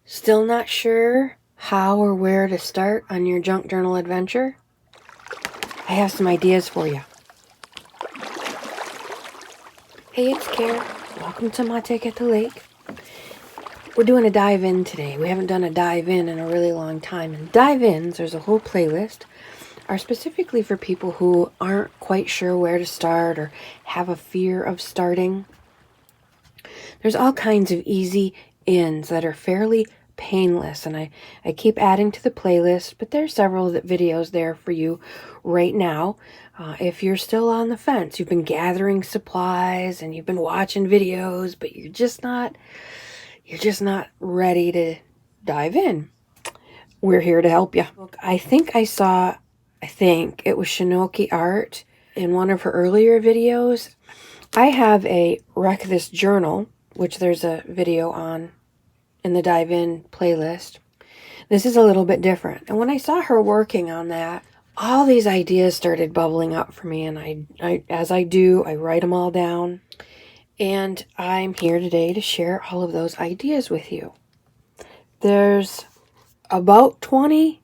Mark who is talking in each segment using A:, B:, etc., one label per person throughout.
A: Still not sure how or where to start on your junk journal adventure? I have some ideas for you. Hey, it's Kara. Welcome to my take at the lake. We're doing a dive in today. We haven't done a dive in a really long time. And dive ins, there's a whole playlist, are specifically for people who aren't quite sure where to start or have a fear of starting. There's all kinds of easy ins that are fairly painless, and I keep adding to the playlist, but there's several videos there for you right now. If you're still on the fence, you've been gathering supplies and you've been watching videos, but you're just not ready to dive in, we're here to help you. I think it was Shinoki Art in one of her earlier videos. I have a Wreck This Journal, which there's a video on in the Dive In playlist. This is a little bit different. And when I saw her working on that, all these ideas started bubbling up for me. And I as I do, I write them all down. And I'm here today to share all of those ideas with you. There's about 20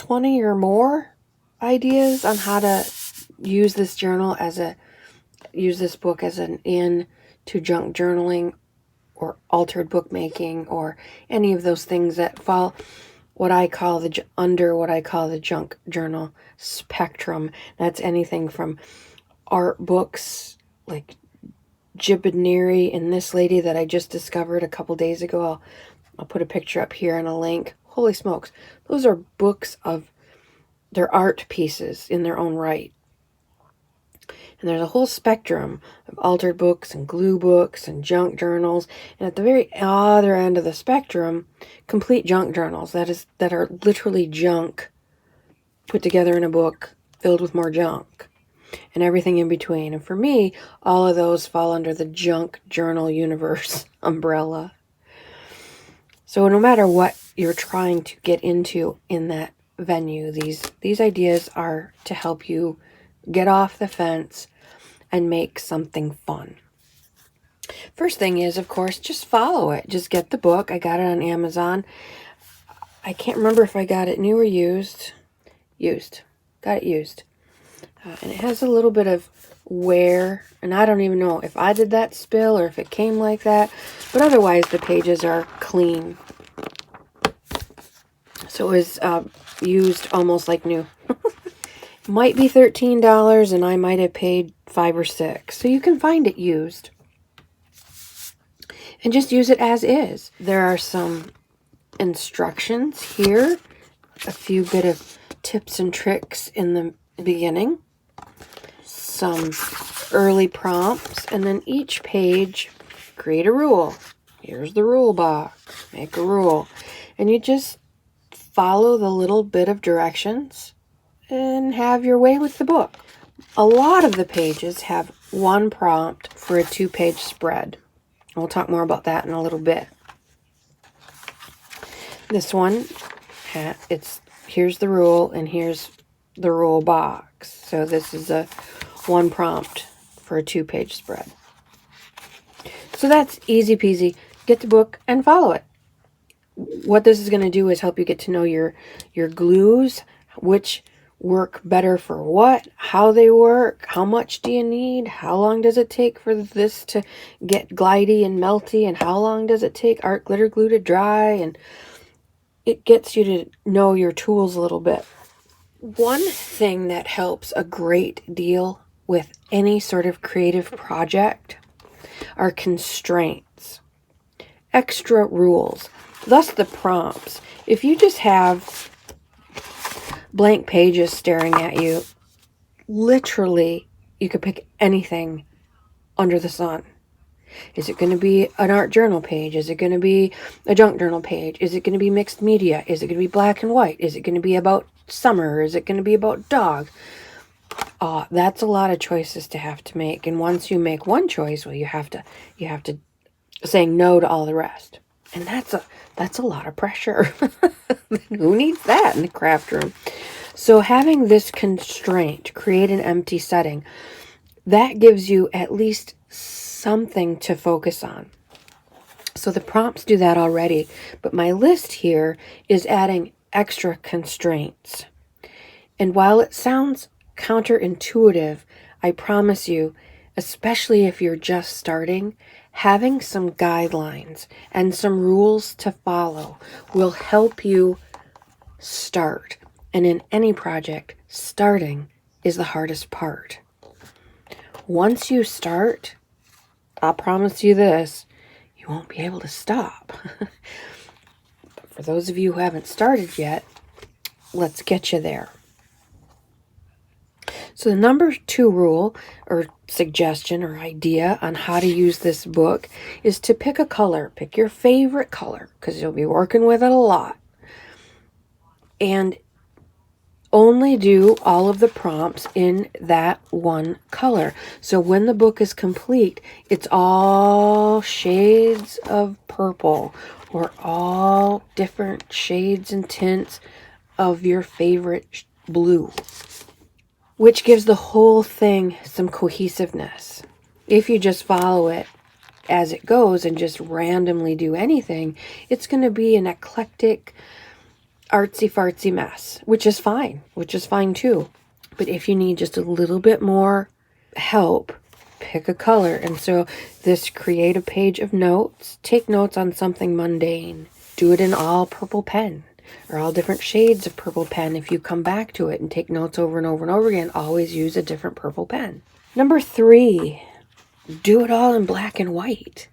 A: or more ideas on how to use this book as an in to junk journaling or altered bookmaking or any of those things that fall under what I call the junk journal spectrum. That's anything from art books like Jibineri and this lady that I just discovered a couple days ago. I'll put a picture up here and a link. Holy smokes. Those are books they're art pieces in their own right. And there's a whole spectrum of altered books and glue books and junk journals. And at the very other end of the spectrum, complete junk journals. That are literally junk put together in a book filled with more junk. And everything in between. And for me, all of those fall under the junk journal universe umbrella. So no matter what you're trying to get into in that venue, these ideas are to help you get off the fence and make something fun. First thing is, of course, just follow it. Just get the book. I got it on Amazon. I can't remember if I got it new or used. Got it used. And it has a little bit of wear, and I don't even know if I did that spill or if it came like that, but otherwise the pages are clean. So it was used almost like new. Might be $13 and I might have paid $5 or $6. So you can find it used. And just use it as is. There are some instructions here. A few bit of tips and tricks in the beginning. Some early prompts. And then each page, create a rule. Here's the rule box. Make a rule. And you just follow the little bit of directions and have your way with the book. A lot of the pages have one prompt for a 2-page spread. We'll talk more about that in a little bit. This one, here's the rule and here's the rule box. So this is a one prompt for a 2-page spread. So that's easy peasy. Get the book and follow it. What this is going to do is help you get to know your glues, which work better for what, how they work, how much do you need, how long does it take for this to get glidey and melty, and how long does it take art glitter glue to dry, and it gets you to know your tools a little bit. One thing that helps a great deal with any sort of creative project are constraints, extra rules, thus the prompts. If you just have blank pages staring at you, literally, you could pick anything under the sun. Is it going to be an art journal page? Is it going to be a junk journal page? Is it going to be mixed media? Is it going to be black and white? Is it going to be about summer? Is it going to be about dogs? That's a lot of choices to have to make. And once you make one choice, well, you have to saying no to all the rest. And that's a lot of pressure. Who needs that in the craft room? So having this constraint, create an empty setting, that gives you at least something to focus on. So the prompts do that already, but my list here is adding extra constraints. And while it sounds counterintuitive, I promise you, especially if you're just starting, having some guidelines and some rules to follow will help you start. And in any project, starting is the hardest part. Once you start, I'll promise you this, you won't be able to stop. But for those of you who haven't started yet, let's get you there. So the number 2 rule or suggestion or idea on how to use this book is to pick a color. Pick your favorite color because you'll be working with it a lot. And only do all of the prompts in that one color. So when the book is complete, it's all shades of purple or all different shades and tints of your favorite blue, which gives the whole thing some cohesiveness. If you just follow it as it goes and just randomly do anything, it's going to be an eclectic, artsy-fartsy mess, which is fine too. But if you need just a little bit more help, pick a color. And so this create a page of notes, take notes on something mundane, do it in all purple pen or all different shades of purple pen. If you come back to it and take notes over and over and over again, always use a different purple pen. Number 3, do it all in black and white.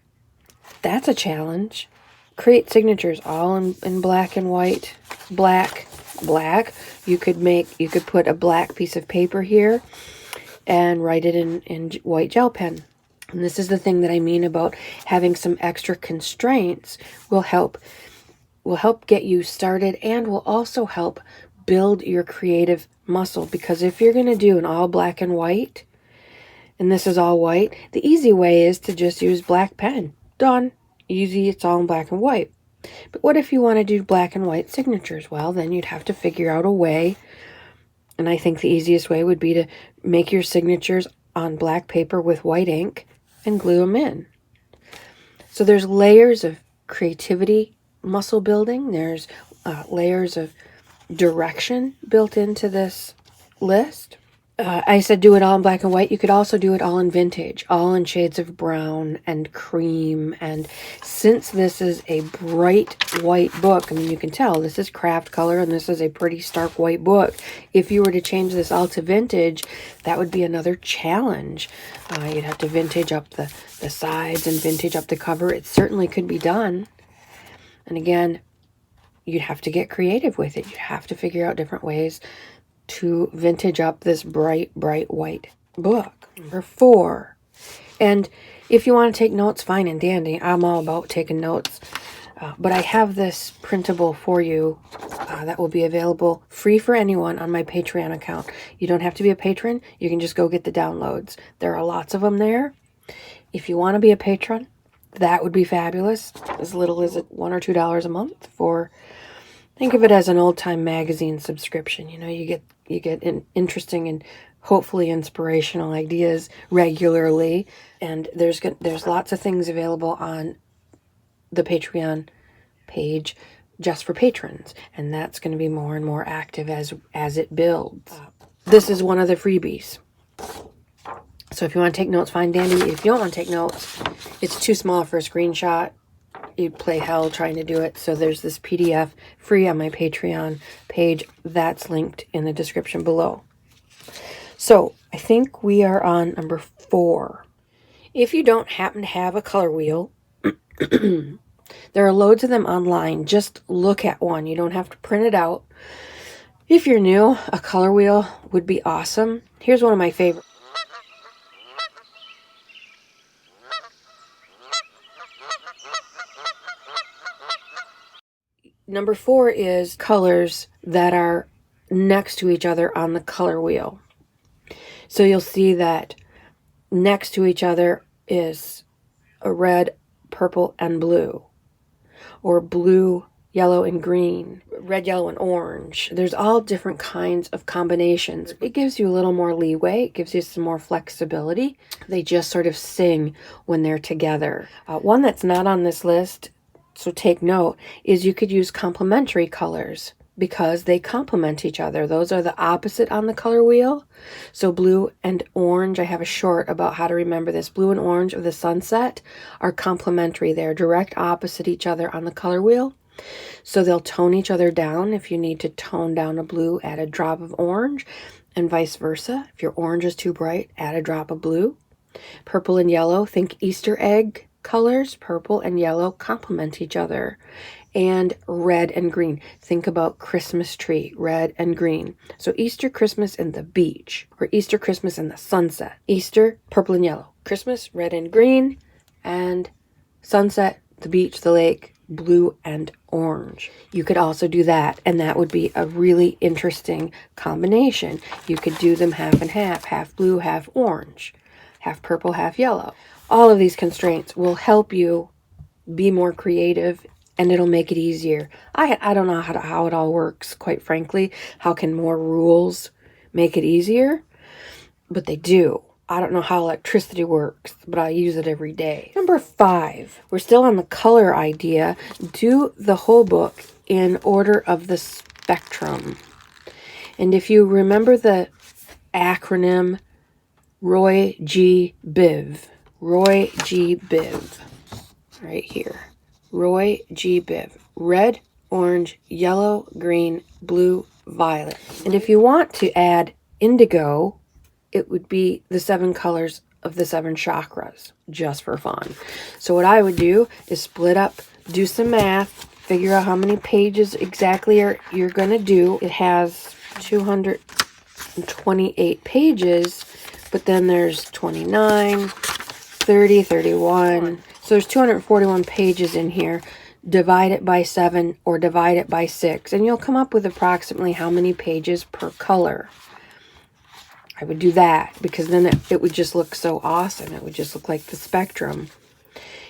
A: That's a challenge. Create signatures all in black and white. Black. You could put a black piece of paper here and write it in white gel pen. And this is the thing that I mean about having some extra constraints will help get you started and will also help build your creative muscle. Because if you're going to do an all black and white, and this is all white, the easy way is to just use black pen. Done. Easy, it's all in black and white. But what if you want to do black and white signatures? Well, then you'd have to figure out a way, and I think the easiest way would be to make your signatures on black paper with white ink and glue them in. So there's layers of creativity, muscle building. There's layers of direction built into this list. I said do it all in black and white. You could also do it all in vintage, all in shades of brown and cream. And since this is a bright white book, I mean, you can tell this is craft color and this is a pretty stark white book. If you were to change this all to vintage, that would be another challenge. You'd have to vintage up the sides and vintage up the cover. It certainly could be done. And again, you'd have to get creative with it. You'd have to figure out different ways to vintage up this bright white book. Number 4. And if you want to take notes, fine and dandy. I'm all about taking notes. But I have this printable for you that will be available free for anyone on my Patreon account. You don't have to be a patron. You can just go get the downloads. There are lots of them there. If you want to be a patron, that would be fabulous. As little as $1 or $2 a month for... Think of it as an old-time magazine subscription. You know, you get interesting and hopefully inspirational ideas regularly. And there's lots of things available on the Patreon page just for patrons. And that's going to be more and more active as it builds. This is one of the freebies. So if you want to take notes, fine, dandy. If you don't want to take notes, it's too small for a screenshot. You'd play hell trying to do it. So there's this PDF free on my Patreon page. That's linked in the description below. So I think we are on number 4. If you don't happen to have a color wheel, there are loads of them online. Just look at one. You don't have to print it out. If you're new, a color wheel would be awesome. Here's one of my favorites. Number 4 is colors that are next to each other on the color wheel. So you'll see that next to each other is a red, purple, and blue. Or blue, yellow and green, red, yellow, and orange. There's all different kinds of combinations. It gives you a little more leeway. It gives you some more flexibility. They just sort of sing when they're together. One that's not on this list, so take note, is you could use complementary colors because they complement each other. Those are the opposite on the color wheel. So blue and orange, I have a short about how to remember this. Blue and orange of the sunset are complementary. They're direct opposite each other on the color wheel. So they'll tone each other down. If you need to tone down a blue, add a drop of orange, and vice versa. If your orange is too bright, add a drop of blue. Purple and yellow, think Easter egg colors. Purple and yellow complement each other. And red and green. Think about Christmas tree, red and green. So Easter, Christmas, and the beach. Or Easter, Christmas, and the sunset. Easter, purple and yellow. Christmas, red and green. And sunset, the beach, the lake, blue and orange. You could also do that, and that would be a really interesting combination. You could do them half and half blue, half orange, half purple, half yellow. All of these constraints will help you be more creative, and it'll make it easier. I don't know how it all works, quite frankly. How can more rules make it easier? But they do. I don't know how electricity works, but I use it every day. Number 5, we're still on the color idea. Do the whole book in order of the spectrum. And if you remember the acronym Roy G. Biv, right here. Roy G. Biv. Red, orange, yellow, green, blue, violet. And if you want to add indigo, it would be the 7 colors of the 7 chakras, just for fun. So what I would do is split up, do some math, figure out how many pages exactly you're going to do. It has 228 pages, but then there's 29, 30, 31. So there's 241 pages in here. Divide it by 7 or divide it by 6, and you'll come up with approximately how many pages per color. I would do that because then it would just look so awesome. It would just look like the spectrum.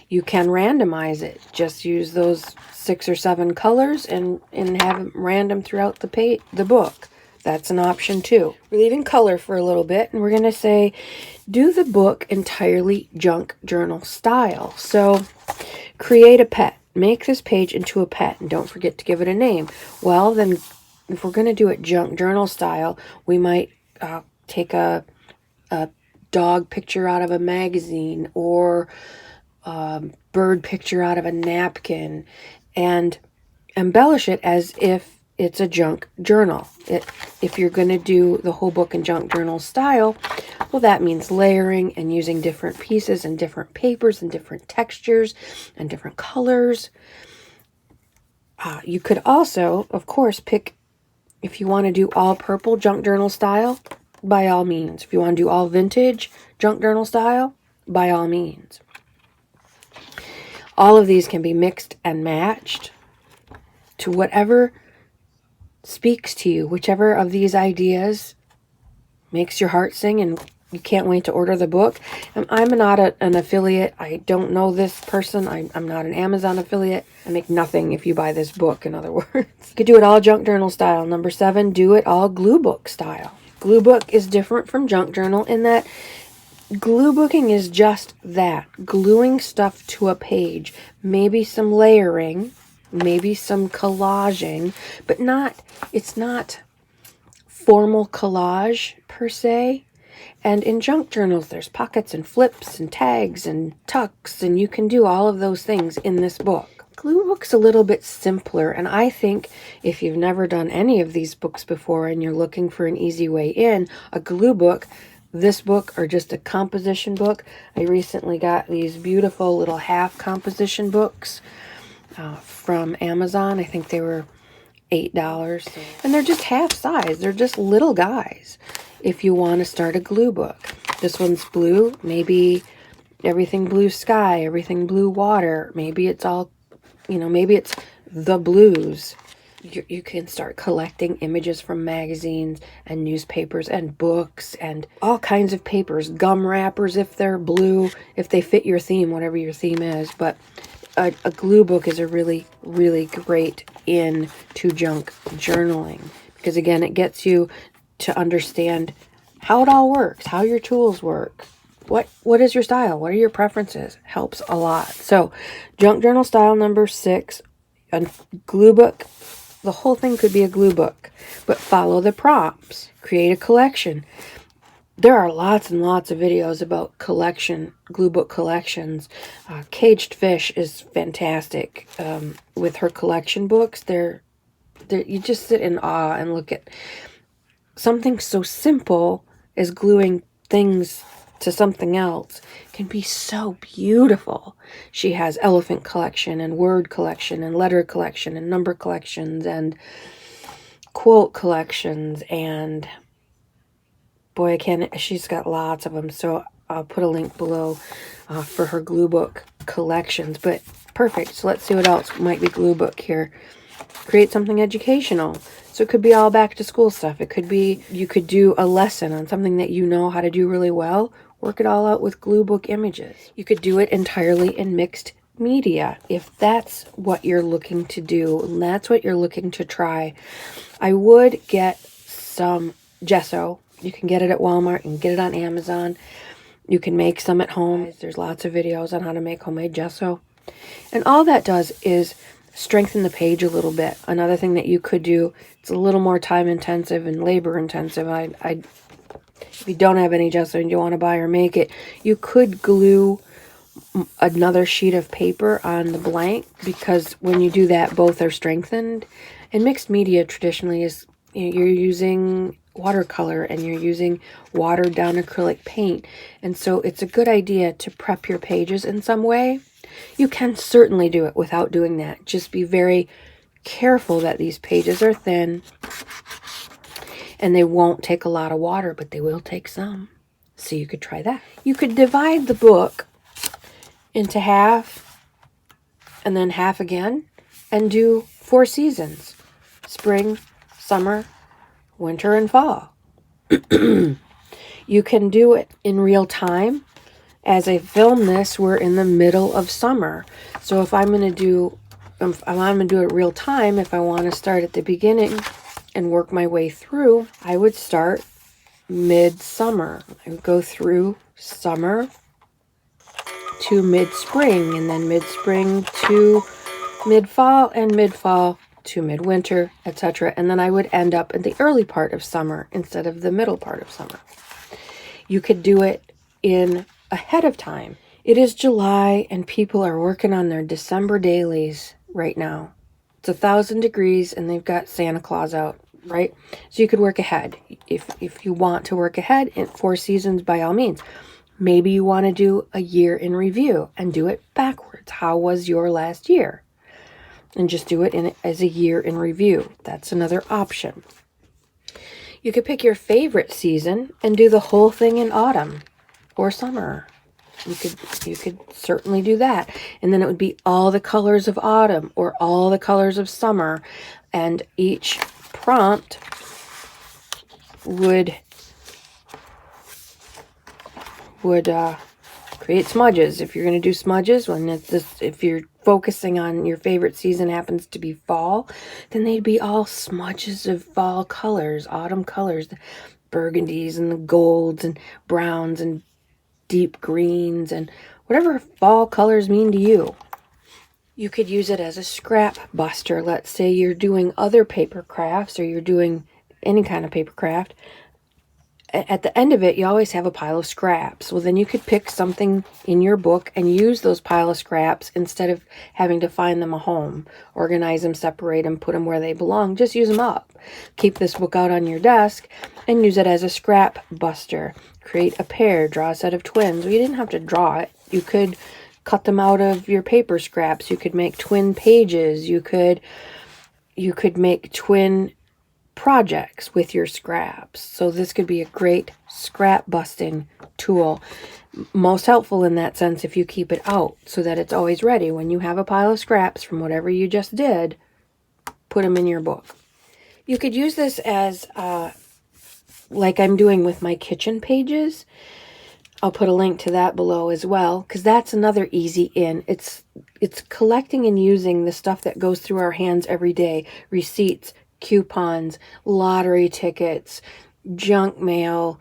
A: You can randomize it. Just use those 6 or 7 colors and have them random throughout the book. That's an option too. We're leaving color for a little bit, and we're going to say, do the book entirely junk journal style. So create a pet. Make this page into a pet, and don't forget to give it a name. Well, then if we're going to do it junk journal style, we might take a dog picture out of a magazine or a bird picture out of a napkin and embellish it as if it's a junk journal. If you're going to do the whole book in junk journal style, well, that means layering and using different pieces and different papers and different textures and different colors. You could also, of course, pick, if you want to do all purple junk journal style, by all means. If you want to do all vintage junk journal style, by all means. All of these can be mixed and matched to whatever speaks to you, whichever of these ideas makes your heart sing and you can't wait to order the book. I'm not an affiliate. I don't know this person. I'm not an Amazon affiliate. I make nothing if you buy this book, in other words. You could do it all junk journal style. Number 7, do it all glue book style. Glue book is different from junk journal in that glue booking is just that. Gluing stuff to a page. Maybe some layering. Maybe some collaging. But it's not formal collage per se. And in junk journals, there's pockets and flips and tags and tucks, and you can do all of those things in this book. Glue book's a little bit simpler, and I think if you've never done any of these books before and you're looking for an easy way in, a glue book, this book, or just a composition book. I recently got these beautiful little half composition books from Amazon. I think they were $8, and they're just half size. They're just little guys. If you want to start a glue book, this one's blue, maybe everything blue sky, everything blue water, maybe it's all, maybe it's the blues. You can start collecting images from magazines and newspapers and books and all kinds of papers, gum wrappers if they're blue, if they fit your theme, whatever your theme is. But a glue book is a really, really great into junk journaling. Because again, it gets you to understand how it all works, how your tools work. What is your style? What are your preferences? Helps a lot. So, junk journal style number 6, a glue book. The whole thing could be a glue book, but follow the prompts. Create a collection. There are lots and lots of videos about glue book collections. Caged Fish is fantastic with her collection books. You just sit in awe and look at something so simple as gluing things to something else can be so beautiful. She has elephant collection and word collection and letter collection and number collections and quote collections, and boy, she's got lots of them. So I'll put a link below for her glue book collections. But perfect. So let's see what else might be glue book here. Create something educational. So it could be all back to school stuff. It could be you could do a lesson on something that you know how to do really well. Work it all out with glue book images. You could do it entirely in mixed media if that's what you're looking to do and that's what you're looking to try. I would get some gesso. You can get it at Walmart. You can get it on Amazon. You can make some at home. There's lots of videos on how to make homemade gesso. And all that does is strengthen the page a little bit. Another thing that you could do, it's a little more time intensive and labor intensive. If you don't have any gesso and you want to buy or make it, you could glue another sheet of paper on the blank, because when you do that, both are strengthened. And mixed media traditionally is, you're using watercolor and you're using watered down acrylic paint. And so it's a good idea to prep your pages in some way. You can certainly do it without doing that. Just be very careful that these pages are thin and they won't take a lot of water, but they will take some. So you could try that. You could divide the book into half and then half again and do 4 seasons: spring, summer, winter, and fall. You can do it in real time. As I film this, we're in the middle of summer. So if I'm going to do it real time, if I want to start at the beginning and work my way through, I would start mid-summer. I would go through summer to mid-spring, and then mid-spring to mid-fall, and mid-fall to midwinter, etc. And then I would end up in the early part of summer instead of the middle part of summer. You could do it in ahead of time. It is July and people are working on their December dailies right now. It's 1,000 degrees and they've got Santa Claus out, right? So you could work ahead. If you want to work ahead in 4 seasons, by all means. Maybe you want to do a year in review and do it backwards. How was your last year? And just do it as a year in review. That's another option. You could pick your favorite season and do the whole thing in autumn or summer. You could certainly do that. And then it would be all the colors of autumn or all the colors of summer. And each prompt would create smudges. If you're going to do smudges, if you're focusing on your favorite season happens to be fall, then they'd be all smudges of fall colors, autumn colors, the burgundies and the golds and browns and deep greens and whatever fall colors mean to you. You could use it as a Scrapbuster. Let's say you're doing other paper crafts or you're doing any kind of paper craft. At the end of it, you always have a pile of scraps. Well, then you could pick something in your book and use those pile of scraps instead of having to find them a home. Organize them, separate them, put them where they belong. Just use them up. Keep this book out on your desk and use it as a Scrapbuster. Create a pair, draw a set of twins. Well, you didn't have to draw it. You could cut them out of your paper scraps. You could make twin pages. You could make twin projects with your scraps. So this could be a great scrap busting tool. Most helpful in that sense if you keep it out so that it's always ready. When you have a pile of scraps from whatever you just did, put them in your book. You could use this as like I'm doing with my kitchen pages. I'll put a link to that below as well, because that's another easy in. It's collecting and using the stuff that goes through our hands every day. Receipts, coupons, lottery tickets, junk mail,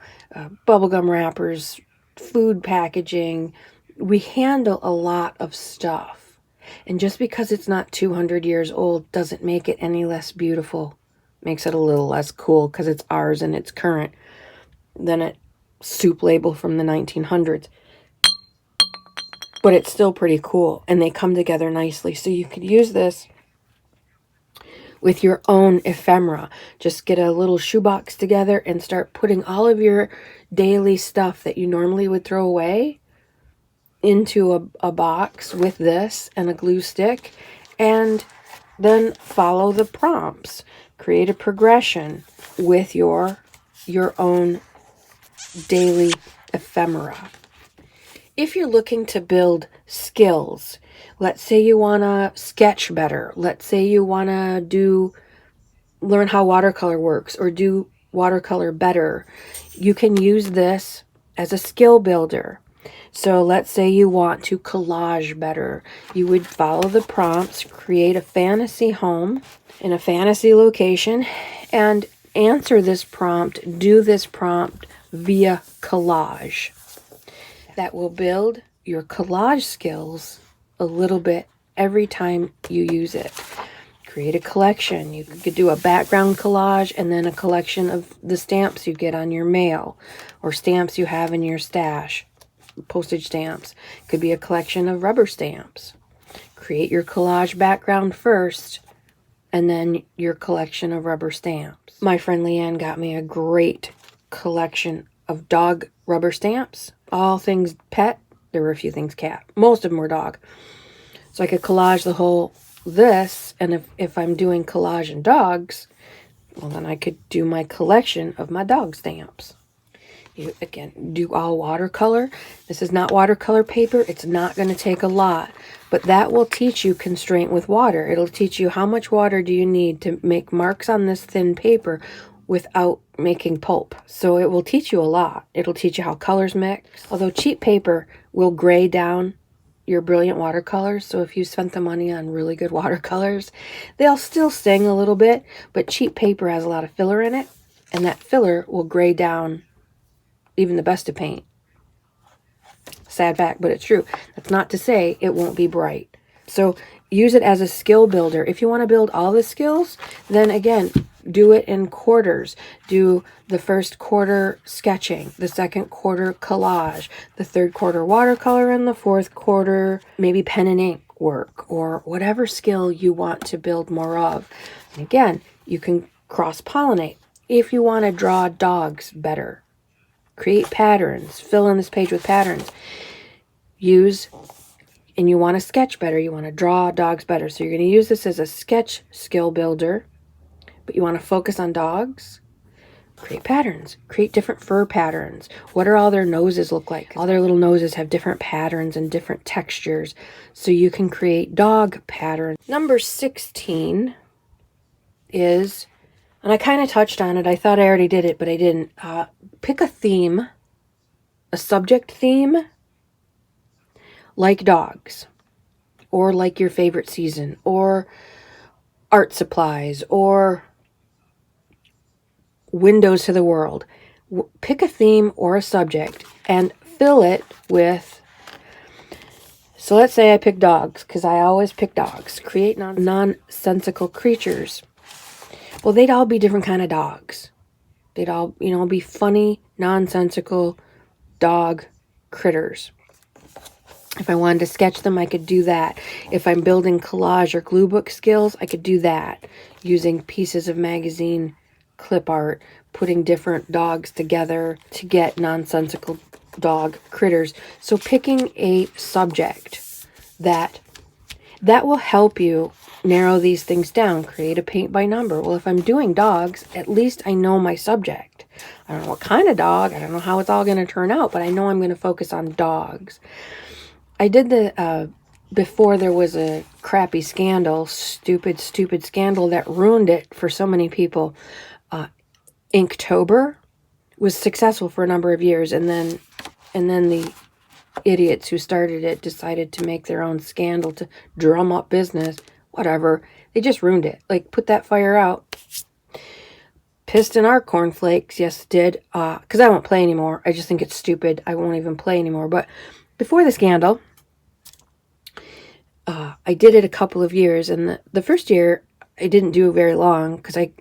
A: bubblegum wrappers, food packaging. We handle a lot of stuff. And just because it's not 200 years old doesn't make it any less beautiful. Makes it a little less cool because it's ours and it's current than a soup label from the 1900s. But it's still pretty cool, and they come together nicely. So you could use this with your own ephemera. Just get a little shoebox together and start putting all of your daily stuff that you normally would throw away into a box with this and a glue stick, and then follow the prompts. Create a progression with your own daily ephemera. If you're looking to build skills, let's say you want to sketch better. Let's say you want to learn how watercolor works or do watercolor better. You can use this as a skill builder. So let's say you want to collage better. You would follow the prompts, create a fantasy home in a fantasy location, and answer this prompt, do this prompt via collage. That will build your collage skills a little bit every time you use it. Create a collection. You could do a background collage and then a collection of the stamps you get on your mail or stamps you have in your stash. Postage stamps. Could be a collection of rubber stamps. Create your collage background first and then your collection of rubber stamps. My friend Leanne got me a great collection of dog rubber stamps. All things pet. There were a few things cat. Most of them were dog. So I could collage the whole this, and if I'm doing collage and dogs, well, then I could do my collection of my dog stamps. You, again, do all watercolor. This is not watercolor paper. It's not going to take a lot, but that will teach you constraint with water. It'll teach you how much water do you need to make marks on this thin paper without making pulp. So it will teach you a lot. It'll teach you how colors mix. Although cheap paper will gray down your brilliant watercolors, so if you spent the money on really good watercolors, they'll still sting a little bit, but cheap paper has a lot of filler in it, and that filler will gray down even the best of paint. Sad fact, but it's true. That's not to say it won't be bright. So use it as a skill builder. If you want to build all the skills, then again, do it in quarters. Do the first quarter sketching, the second quarter collage, the third quarter watercolor, and the fourth quarter maybe pen and ink work, or whatever skill you want to build more of. And again, you can cross-pollinate. If you want to draw dogs better, create patterns, fill in this page with patterns. And you want to sketch better, you want to draw dogs better. So you're going to use this as a sketch skill builder, but you want to focus on dogs. Create patterns. Create different fur patterns. What are all their noses look like? All their little noses have different patterns and different textures. So you can create dog patterns. Number 16 is, and I kind of touched on it. I thought I already did it, but I didn't. Pick a theme, a subject theme, like dogs, or like your favorite season, or art supplies, or windows to the world. Pick a theme or a subject and fill it with, so let's say I pick dogs, because I always pick dogs. Create nonsensical creatures. Well, they'd all be different kind of dogs. They'd all, be funny, nonsensical dog critters. If I wanted to sketch them, I could do that. If I'm building collage or glue book skills, I could do that using pieces of magazine clip art, putting different dogs together to get nonsensical dog critters. So picking a subject that will help you narrow these things down. Create a paint by number. Well, if I'm doing dogs, at least I know my subject. I don't know what kind of dog. I don't know how it's all going to turn out, but I know I'm going to focus on dogs. I did before there was a crappy scandal, stupid scandal that ruined it for so many people. Inktober was successful for a number of years, and then And then the idiots who started it decided to make their own scandal to drum up business. Whatever. They just ruined it. Like, put that fire out. Pissed in our cornflakes. Yes, it did. Because I won't play anymore. I just think it's stupid. I won't even play anymore. But before the scandal, I did it a couple of years. And the first year, I didn't do it very long. Because I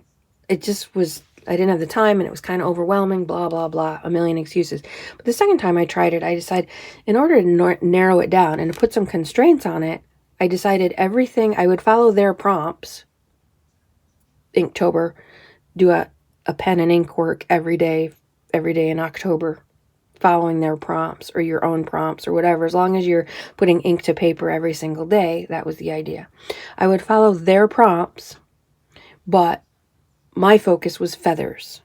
A: didn't have the time. And it was kind of overwhelming. Blah, blah, blah. A million excuses. But the second time I tried it, I decided, in order to narrow it down and to put some constraints on it, I decided everything, I would follow their prompts. Inktober, do a pen and ink work every day in October, following their prompts or your own prompts or whatever. As long as you're putting ink to paper every single day, that was the idea. I would follow their prompts, but my focus was feathers.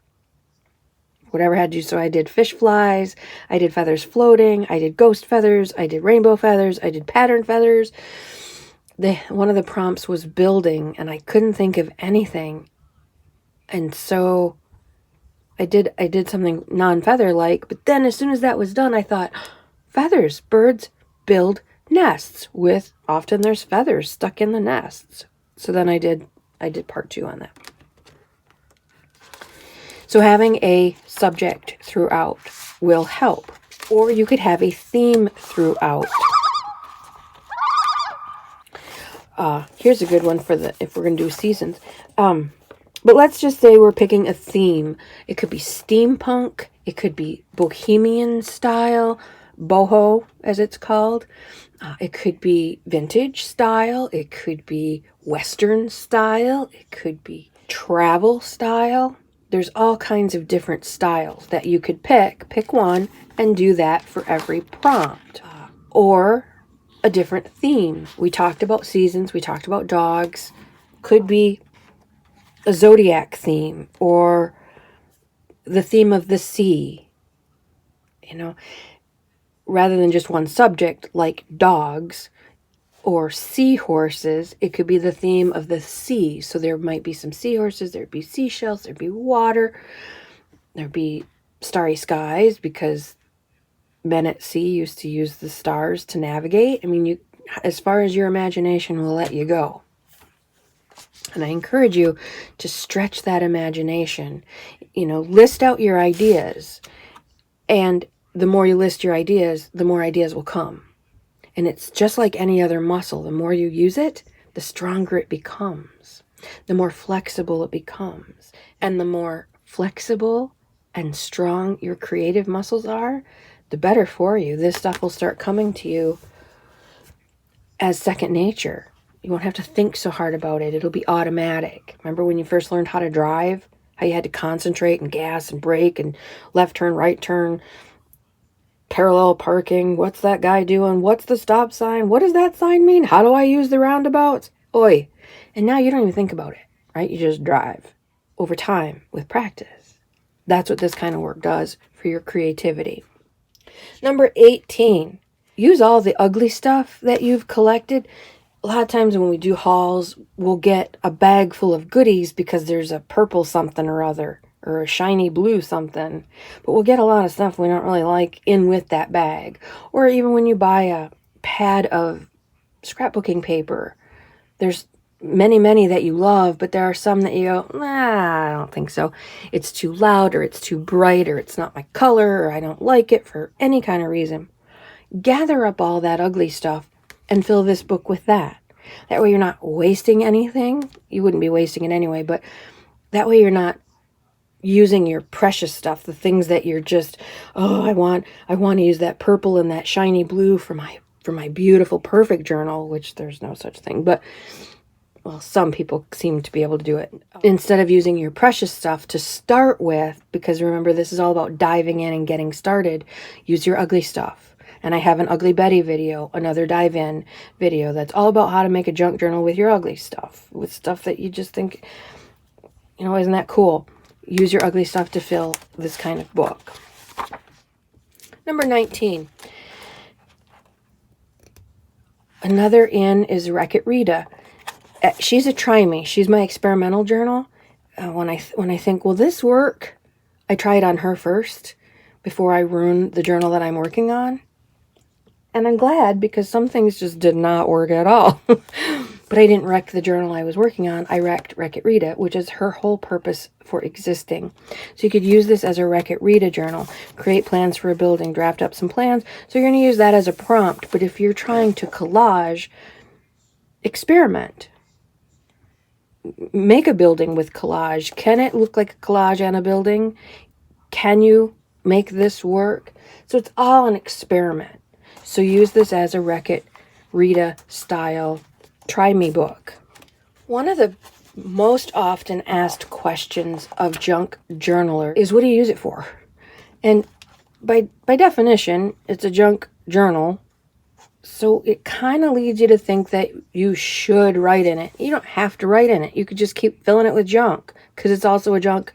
A: Whatever I had to do. So I did fish flies, I did feathers floating, I did ghost feathers, I did rainbow feathers, I did pattern feathers. One of the prompts was building, and I couldn't think of anything. And so I did something non-feather-like, but then as soon as that was done, I thought, feathers, birds build nests with, often there's feathers stuck in the nests. So then I did part 2 on that. So having a subject throughout will help. Or you could have a theme throughout. Here's a good one for if we're going to do seasons. But let's just say we're picking a theme. It could be steampunk. It could be bohemian style, boho as it's called. It could be vintage style. It could be Western style. It could be travel style. There's all kinds of different styles that you could pick. Pick one and do that for every prompt. Or a different theme. We talked about seasons. We talked about dogs. Could be a zodiac theme or the theme of the sea. Rather than just one subject like dogs or seahorses, it could be the theme of the sea. So there might be some seahorses, there'd be seashells, there'd be water, there'd be starry skies because men at sea used to use the stars to navigate. I mean, as far as your imagination will let you go. And I encourage you to stretch that imagination. List out your ideas. And the more you list your ideas, the more ideas will come. And it's just like any other muscle. The more you use it, the stronger it becomes. The more flexible it becomes. And the more flexible and strong your creative muscles are, the better for you. This stuff will start coming to you as second nature. You won't have to think so hard about it. It'll be automatic. Remember when you first learned how to drive? How you had to concentrate and gas and brake and left turn, right turn, parallel parking. What's that guy doing? What's the stop sign? What does that sign mean? How do I use the roundabouts? Oi. And now you don't even think about it, right? You just drive over time with practice. That's what this kind of work does for your creativity. Number 18, use all the ugly stuff that you've collected. A lot of times when we do hauls, we'll get a bag full of goodies because there's a purple something or other or a shiny blue something. But we'll get a lot of stuff we don't really like in with that bag. Or even when you buy a pad of scrapbooking paper, there's many that you love, but there are some that you go, nah, I don't think so. It's too loud or it's too bright or it's not my color or I don't like it for any kind of reason. Gather up all that ugly stuff and fill this book with that. That way you're not wasting anything. You wouldn't be wasting it anyway, but that way you're not using your precious stuff, the things that you're just, I want to use that purple and that shiny blue for my beautiful perfect journal, which there's no such thing, but well, some people seem to be able to do it. Instead of using your precious stuff to start with, because remember, this is all about diving in and getting started, use your ugly stuff. And I have an Ugly Betty video, another dive in video that's all about how to make a junk journal with your ugly stuff, with stuff that you just think, isn't that cool? Use your ugly stuff to fill this kind of book. Number 19. Another in is Wreck-It Rita. She's a try me. She's my experimental journal. When I think, will this work? I try it on her first. before I ruin the journal that I'm working on. And I'm glad, because some things just did not work at all. But I didn't wreck the journal I was working on. I wrecked Wreck It Rita, which is her whole purpose for existing. So you could use this as a Wreck It Rita journal. Create plans for a building. Draft up some plans. So you're going to use that as a prompt. But if you're trying to collage, experiment. Make a building with collage. Can it look like a collage on a building? Can you make this work? So it's all an experiment. So use this as a Wreck It Rita style try me book. One of the most often asked questions of junk journaler is, what do you use it for? And by definition, it's a junk journal. So it kind of leads you to think that you should write in it. You don't have to write in it. You could just keep filling it with junk, because it's also a junk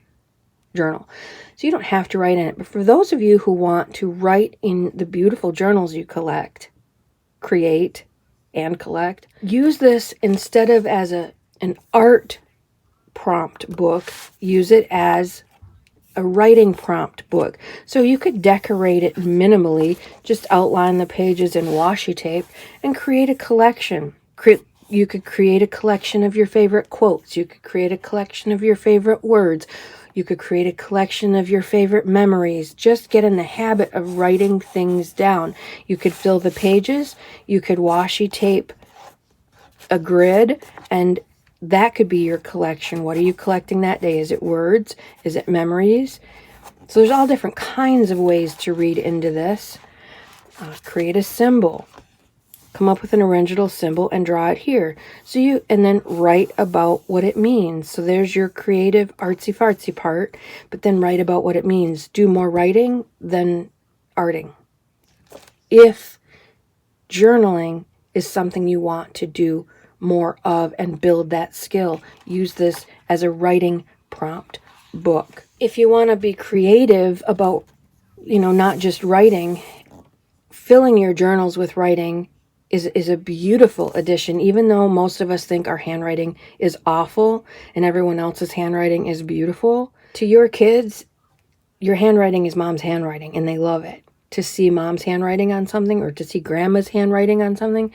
A: journal. So you don't have to write in it. But for those of you who want to write in the beautiful journals you collect, create, and collect, use this instead of as an art prompt book. Use it as a writing prompt book. So you could decorate it minimally, just outline the pages in washi tape, and create a collection. You could create a collection of your favorite quotes. You could create a collection of your favorite words. You could create a collection of your favorite memories. Just get in the habit of writing things down. You could fill the pages. You could washi tape a grid, and that could be your collection. What are you collecting that day? Is it words? Is it memories? So there's all different kinds of ways to read into this. Create a symbol. Come up with an original symbol and draw it here. And then write about what it means. So there's your creative artsy fartsy part, but then write about what it means. Do more writing than arting. If journaling is something you want to do more of and build that skill, use this as a writing prompt book. If you want to be creative about, not just writing, filling your journals with writing is a beautiful addition. Even though most of us think our handwriting is awful and everyone else's handwriting is beautiful, to your kids, your handwriting is mom's handwriting, and they love it. To see mom's handwriting on something, or to see grandma's handwriting on something,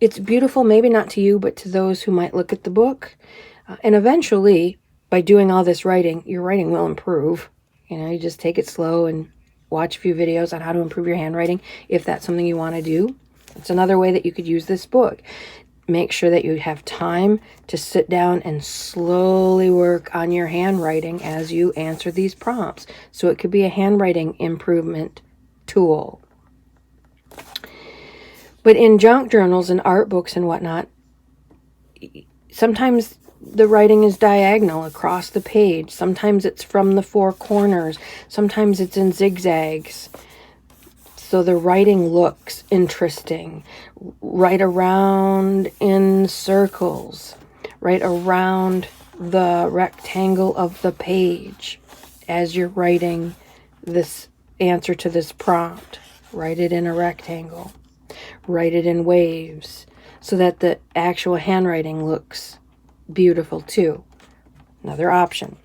A: it's beautiful. Maybe not to you, but to those who might look at the book. And eventually, by doing all this writing, your writing will improve. You just take it slow and watch a few videos on how to improve your handwriting if that's something you want to do. It's another way that you could use this book. Make sure that you have time to sit down and slowly work on your handwriting as you answer these prompts. So it could be a handwriting improvement tool. But in junk journals and art books and whatnot, sometimes the writing is diagonal across the page. Sometimes it's from the four corners. Sometimes it's in zigzags. So the writing looks interesting. Write around in circles. Write around the rectangle of the page as you're writing this answer to this prompt. Write it in a rectangle. Write it in waves so that the actual handwriting looks beautiful too. Another option.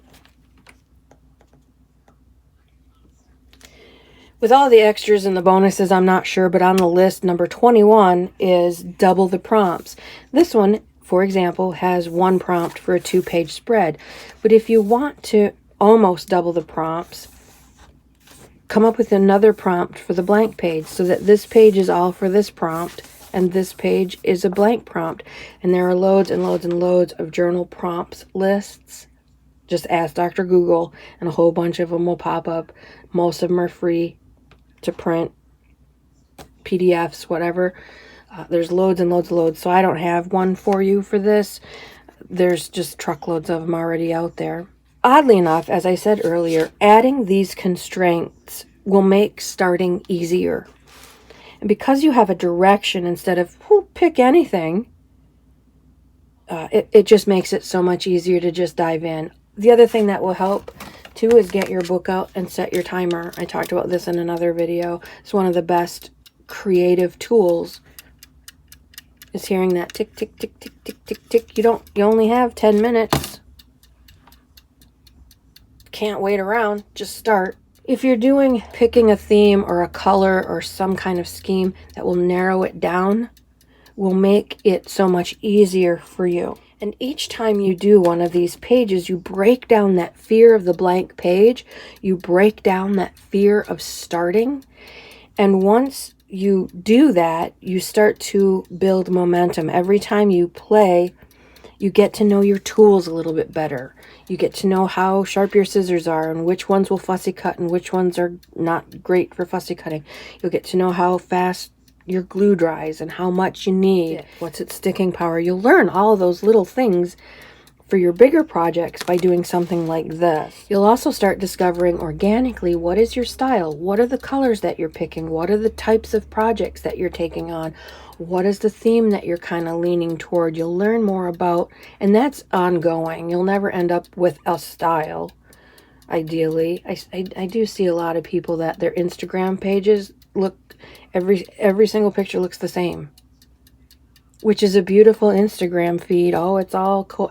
A: With all the extras and the bonuses, I'm not sure, but on the list, number 21 is double the prompts. This one, for example, has one prompt for a 2-page spread. But if you want to almost double the prompts, come up with another prompt for the blank page so that this page is all for this prompt and this page is a blank prompt. And there are loads and loads and loads of journal prompts lists. Just ask Dr. Google and a whole bunch of them will pop up. Most of them are free to print, PDFs, whatever. There's loads and loads and loads. So I don't have one for you for this. There's just truckloads of them already out there. Oddly enough, as I said earlier, adding these constraints will make starting easier. And because you have a direction instead of pick anything, it just makes it so much easier to just dive in. The other thing that will help too is get your book out and set your timer. I talked about this in another video. It's one of the best creative tools is hearing that tick, tick, tick, tick, tick, tick, tick. You only have 10 minutes. Can't wait around. Just start. If you're picking a theme or a color or some kind of scheme that will narrow it down, will make it so much easier for you. And each time you do one of these pages, you break down that fear of the blank page. You break down that fear of starting. And once you do that, you start to build momentum. Every time you play, you get to know your tools a little bit better. You get to know how sharp your scissors are and which ones will fussy cut and which ones are not great for fussy cutting. You'll get to know how fast your glue dries and how much you need. What's its sticking power? You'll learn all of those little things for your bigger projects by doing something like this. You'll also start discovering organically what is your style, what are the colors that you're picking, what are the types of projects that you're taking on, what is the theme that you're kind of leaning toward. You'll learn more about, and that's ongoing. You'll never end up with a style, ideally. I do see a lot of people that their Instagram pages look, every single picture looks the same, which is a beautiful Instagram feed. Oh, it's all cool.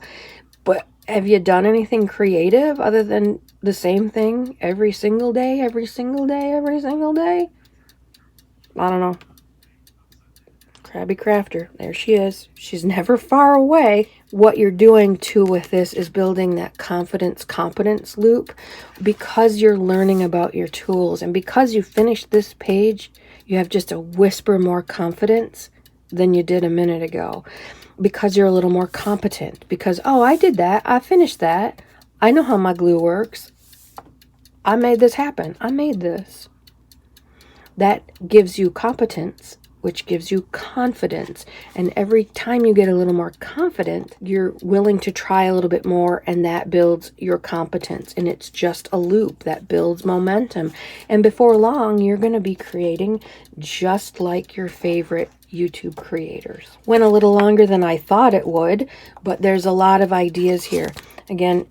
A: But have you done anything creative other than the same thing every single day, every single day, every single day? I don't know. Crabby Crafter. There she is. She's never far away. What you're doing too with this is building that confidence-competence loop because you're learning about your tools. And because you finished this page, you have just a whisper more confidence than you did a minute ago. Because you're a little more competent. Because, oh, I did that. I finished that. I know how my glue works. I made this happen. I made this. That gives you competence, which gives you confidence. And every time you get a little more confident, you're willing to try a little bit more, and that builds your competence. And it's just a loop that builds momentum. And before long, you're going to be creating just like your favorite YouTube creators. Went a little longer than I thought it would, but there's a lot of ideas here. Again,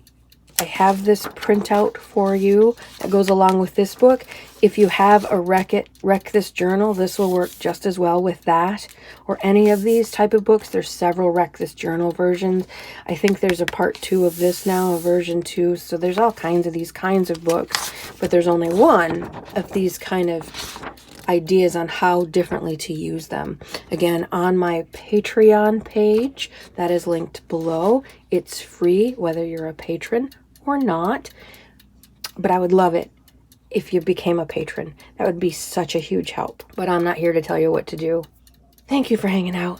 A: I have this printout for you that goes along with this book. If you have a Wreck This Journal, this will work just as well with that. Or any of these type of books. There's several Wreck This Journal versions. I think there's a part 2 of this now, a version 2. So there's all kinds of these kinds of books. But there's only one of these kind of ideas on how differently to use them. Again, on my Patreon page, that is linked below. It's free, whether you're a patron or not. But I would love it if you became a patron. That would be such a huge help. But I'm not here to tell you what to do. Thank you for hanging out.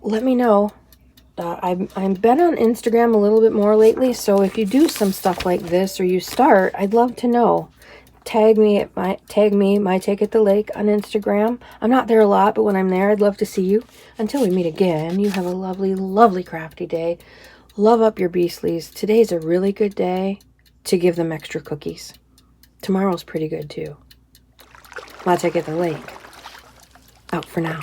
A: Let me know. I've been on Instagram a little bit more lately, so if you do some stuff like this or you start, I'd love to know. Tag me, my Take at the Lake on Instagram. I'm not there a lot, but when I'm there, I'd love to see you. Until we meet again, you have a lovely, lovely crafty day. Love up your beastlies. Today's a really good day to give them extra cookies. Tomorrow's pretty good too. My Take at the Lake. Out for now.